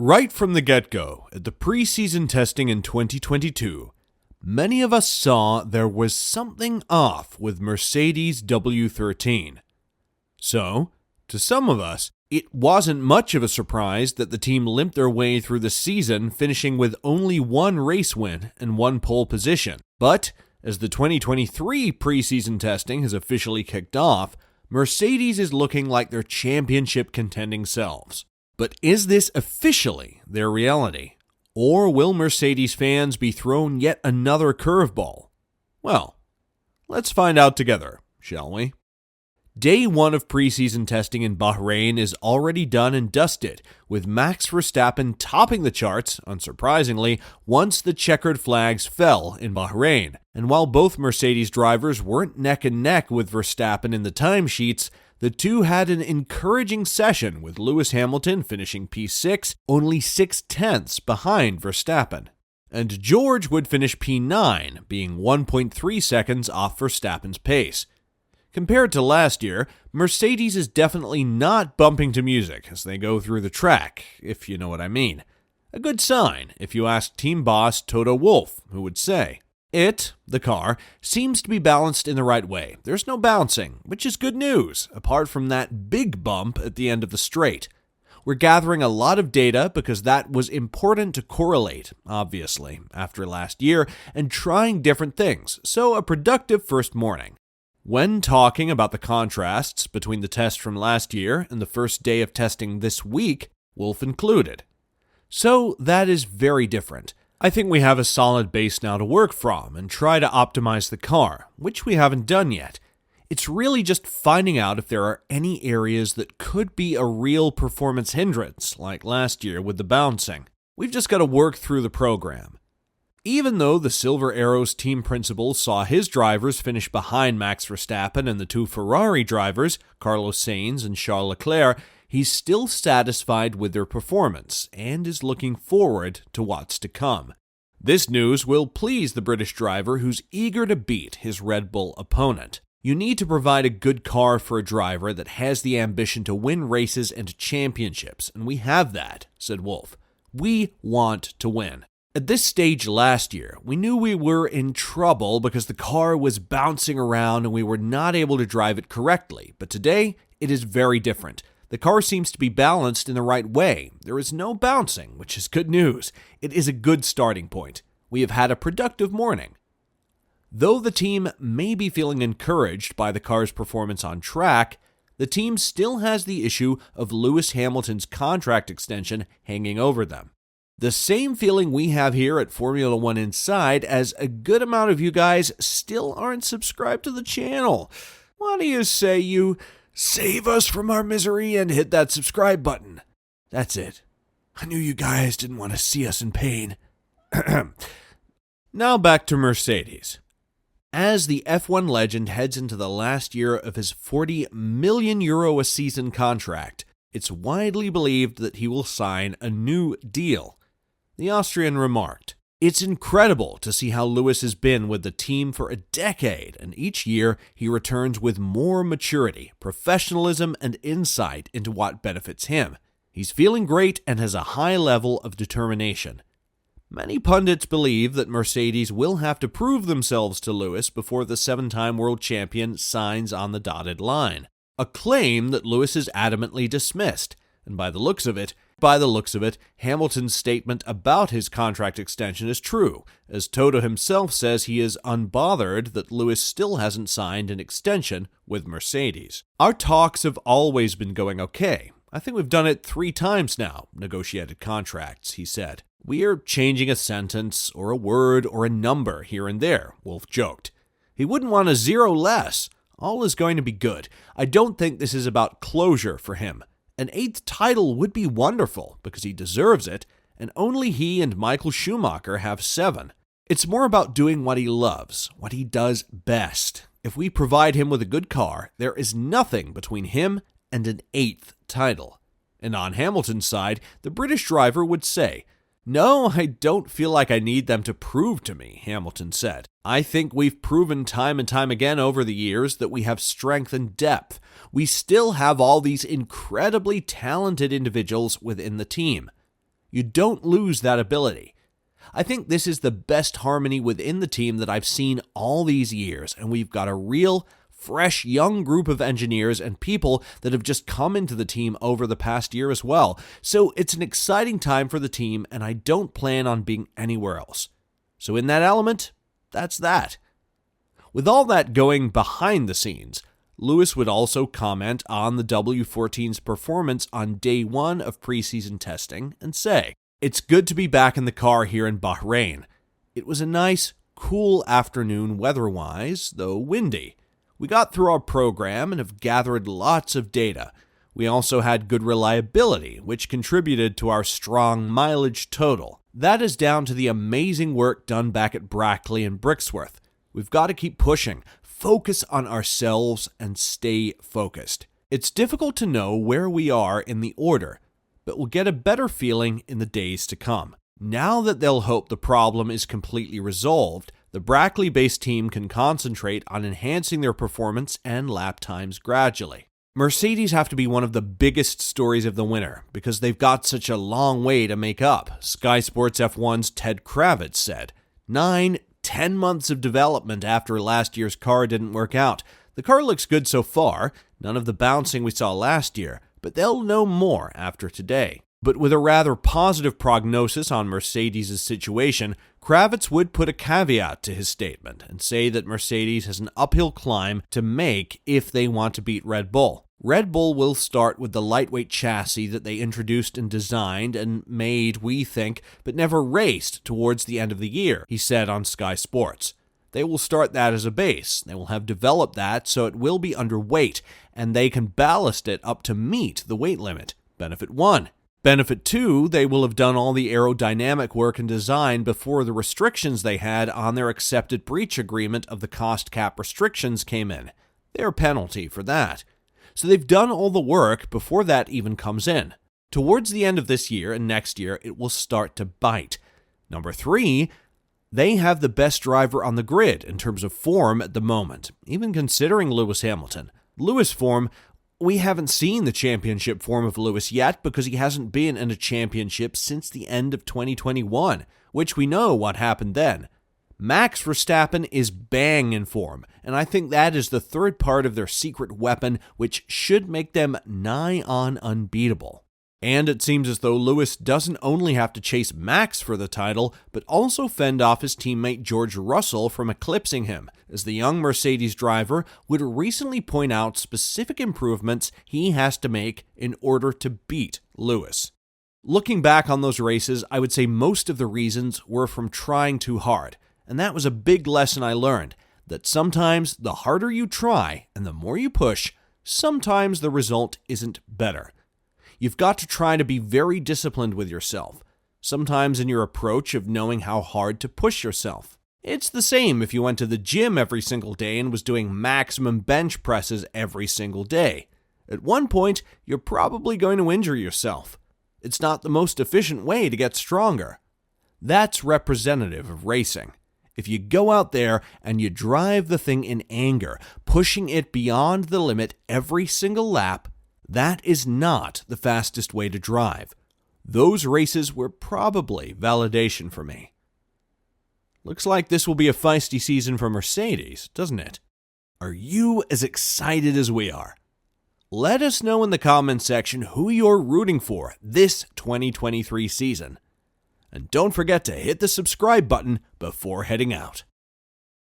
Right from the get-go, at the preseason testing in 2022, many of us saw there was something off with Mercedes W13. So, to some of us, it wasn't much of a surprise that the team limped their way through the season, finishing with only one race win and one pole position. But, as the 2023 preseason testing has officially kicked off, Mercedes is looking like their championship contending selves. But is this officially their reality? Or will Mercedes fans be thrown yet another curveball? Well, let's find out together, shall we? Day 1 of preseason testing in Bahrain is already done and dusted, with Max Verstappen topping the charts, unsurprisingly, once the checkered flags fell in Bahrain. And while both Mercedes drivers weren't neck and neck with Verstappen in the timesheets, the two had an encouraging session, with Lewis Hamilton finishing P6, only 0.6 behind Verstappen. And George would finish P9, being 1.3 seconds off Verstappen's pace. Compared to last year, Mercedes is definitely not bumping to music as they go through the track, if you know what I mean. A good sign, if you ask team boss Toto Wolff, who would say. The car, seems to be balanced in the right way. There's no bouncing, which is good news, apart from that big bump at the end of the straight. We're gathering a lot of data because that was important to correlate, obviously, after last year, and trying different things, so a productive first morning. When talking about the contrasts between the test from last year and the first day of testing this week, Wolff included. So that is very different. I think we have a solid base now to work from and try to optimize the car, which we haven't done yet. It's really just finding out if there are any areas that could be a real performance hindrance, like last year with the bouncing. We've just got to work through the program. Even though the Silver Arrows team principal saw his drivers finish behind Max Verstappen and the two Ferrari drivers, Carlos Sainz and Charles Leclerc, he's still satisfied with their performance and is looking forward to what's to come. This news will please the British driver who's eager to beat his Red Bull opponent. You need to provide a good car for a driver that has the ambition to win races and championships, and we have that, said Wolff. We want to win. At this stage last year, we knew we were in trouble because the car was bouncing around and we were not able to drive it correctly, but today it is very different. The car seems to be balanced in the right way. There is no bouncing, which is good news. It is a good starting point. We have had a productive morning. Though the team may be feeling encouraged by the car's performance on track, the team still has the issue of Lewis Hamilton's contract extension hanging over them. The same feeling we have here at Formula One Inside, as a good amount of you guys still aren't subscribed to the channel. Why do you say you save us from our misery and hit that subscribe button? That's it. I knew you guys didn't want to see us in pain. Now back to Mercedes. As the F1 legend heads into the last year of his €40 million a season contract, it's widely believed that he will sign a new deal. The Austrian remarked, "It's incredible to see how Lewis has been with the team for a decade, and each year he returns with more maturity, professionalism, and insight into what benefits him. He's feeling great and has a high level of determination." Many pundits believe that Mercedes will have to prove themselves to Lewis before the 7-time world champion signs on the dotted line, a claim that Lewis has adamantly dismissed, and by the looks of it, Hamilton's statement about his contract extension is true, as Toto himself says he is unbothered that Lewis still hasn't signed an extension with Mercedes. "Our talks have always been going okay. I think we've done it 3 times now, negotiated contracts," he said. "We are changing a sentence or a word or a number here and there," Wolff joked. He wouldn't want a 0 less. All is going to be good. I don't think this is about closure for him. An 8th title would be wonderful, because he deserves it, and only he and Michael Schumacher have 7. It's more about doing what he loves, what he does best. If we provide him with a good car, there is nothing between him and an 8th title. And on Hamilton's side, the British driver would say, "No, I don't feel like I need them to prove to me," Hamilton said. "I think we've proven time and time again over the years that we have strength and depth. We still have all these incredibly talented individuals within the team. You don't lose that ability. I think this is the best harmony within the team that I've seen all these years, and we've got a real, fresh, young group of engineers and people that have just come into the team over the past year as well. So it's an exciting time for the team, and I don't plan on being anywhere else. So in that element, that's that. With all that going behind the scenes, Lewis would also comment on the W14's performance on day 1 of preseason testing and say, "It's good to be back in the car here in Bahrain. It was a nice, cool afternoon weather-wise, though windy. We got through our program and have gathered lots of data. We also had good reliability, which contributed to our strong mileage total. That is down to the amazing work done back at Brackley and Brixworth. We've got to keep pushing, focus on ourselves, and stay focused. It's difficult to know where we are in the order, but we'll get a better feeling in the days to come. Now that they'll hope the problem is completely resolved, the Brackley-based team can concentrate on enhancing their performance and lap times gradually." Mercedes have to be one of the biggest stories of the winter because they've got such a long way to make up, Sky Sports F1's Ted Kravitz said. 9-10 months of development after last year's car didn't work out. The car looks good so far, none of the bouncing we saw last year, but they'll know more after today. But with a rather positive prognosis on Mercedes' situation, Kravitz would put a caveat to his statement and say that Mercedes has an uphill climb to make if they want to beat Red Bull. Red Bull will start with the lightweight chassis that they introduced and designed and made, we think, but never raced towards the end of the year, he said on Sky Sports. They will start that as a base. They will have developed that so it will be underweight, and they can ballast it up to meet the weight limit. Benefit 1. Benefit 2, they will have done all the aerodynamic work and design before the restrictions they had on their accepted breach agreement of the cost cap restrictions came in. Their penalty for that. So they've done all the work before that even comes in. Towards the end of this year and next year, it will start to bite. Number 3, they have the best driver on the grid in terms of form at the moment, even considering Lewis Hamilton. Lewis form, we haven't seen the championship form of Lewis yet because he hasn't been in a championship since the end of 2021, which we know what happened then. Max Verstappen is bang in form, and I think that is the third part of their secret weapon, which should make them nigh on unbeatable. And it seems as though Lewis doesn't only have to chase Max for the title, but also fend off his teammate George Russell from eclipsing him, as the young Mercedes driver would recently point out specific improvements he has to make in order to beat Lewis. Looking back on those races, I would say most of the reasons were from trying too hard, and that was a big lesson I learned, that sometimes the harder you try and the more you push, sometimes the result isn't better. You've got to try to be very disciplined with yourself, sometimes in your approach of knowing how hard to push yourself. It's the same if you went to the gym every single day and was doing maximum bench presses every single day. At one point, you're probably going to injure yourself. It's not the most efficient way to get stronger. That's representative of racing. If you go out there and you drive the thing in anger, pushing it beyond the limit every single lap, that is not the fastest way to drive. Those races were probably validation for me. Looks like this will be a feisty season for Mercedes, doesn't it? Are you as excited as we are? Let us know in the comments section who you're rooting for this 2023 season. And don't forget to hit the subscribe button before heading out.